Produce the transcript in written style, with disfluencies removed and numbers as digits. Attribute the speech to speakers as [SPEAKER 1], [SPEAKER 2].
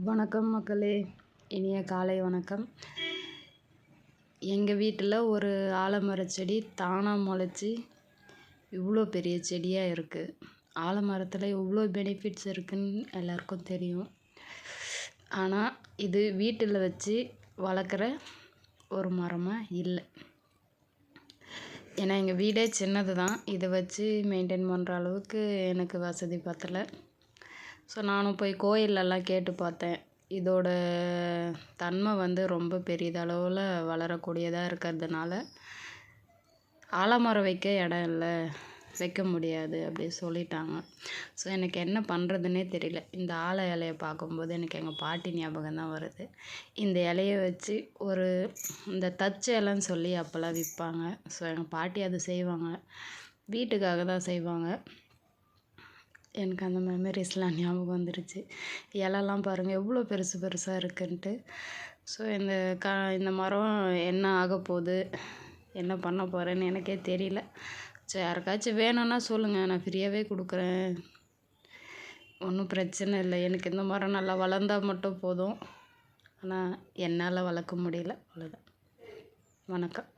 [SPEAKER 1] வணக்கம் மக்களே, இனிய காலை வணக்கம். எங்கள் வீட்டில் ஒரு ஆலமரச் செடி தானாக முளைச்சி இவ்வளோ பெரிய செடியாக இருக்குது. ஆலமரத்தில் இவ்வளோ பெனிஃபிட்ஸ் இருக்குதுன்னு எல்லாருக்கும் தெரியும். ஆனால் இது வீட்டில் வச்சு வளர்க்குற ஒரு மரமாக இல்லை. ஏன்னா எங்கள் வீடே சின்னது தான். இதை வச்சு மெயின்டைன் பண்ணுற அளவுக்கு எனக்கு வசதி பத்தலை. ஸோ நானும் போய் கோயிலெல்லாம் கேட்டு பார்த்தேன். இதோட தன்மை ரொம்ப பெரிதளவில் வளரக்கூடியதாக இருக்கிறதுனால ஆலமரம் வைக்க இடம் இல்லை, வைக்க முடியாது அப்படி சொல்லிட்டாங்க. ஸோ எனக்கு என்ன பண்ணுறதுன்னே தெரியல. இந்த ஆலை இலையை பார்க்கும்போது எனக்கு எங்கள் பாட்டி ஞாபகம் தான் வருது. இந்த இலையை வச்சு இந்த தச்சு இலைன்னு சொல்லி அப்போல்லாம் விற்பாங்க. ஸோ எங்கள் பாட்டி அது செய்வாங்க, வீட்டுக்காக தான் செய்வாங்க. எனக்கு அந்த மெமரிஸ்லாம் ஞாபகம் வந்துடுச்சு. இலலாம் பாருங்கள் எவ்வளோ பெருசு பெருசாக இருக்குன்ட்டு. ஸோ இந்த மரம் என்ன ஆக போகுது, என்ன பண்ண போகிறேன்னு எனக்கே தெரியல. ஸோ யாருக்காச்சும் வேணும்னா சொல்லுங்கள், நான் ஃப்ரீயாகவே கொடுக்குறேன், ஒன்றும் பிரச்சனை இல்லை. எனக்கு இந்த மரம் நல்லா வளர்ந்தால் மட்டும் போதும். ஆனால் என்னால் வளர்க்க முடியல, அவ்வளோதான். வணக்கம்.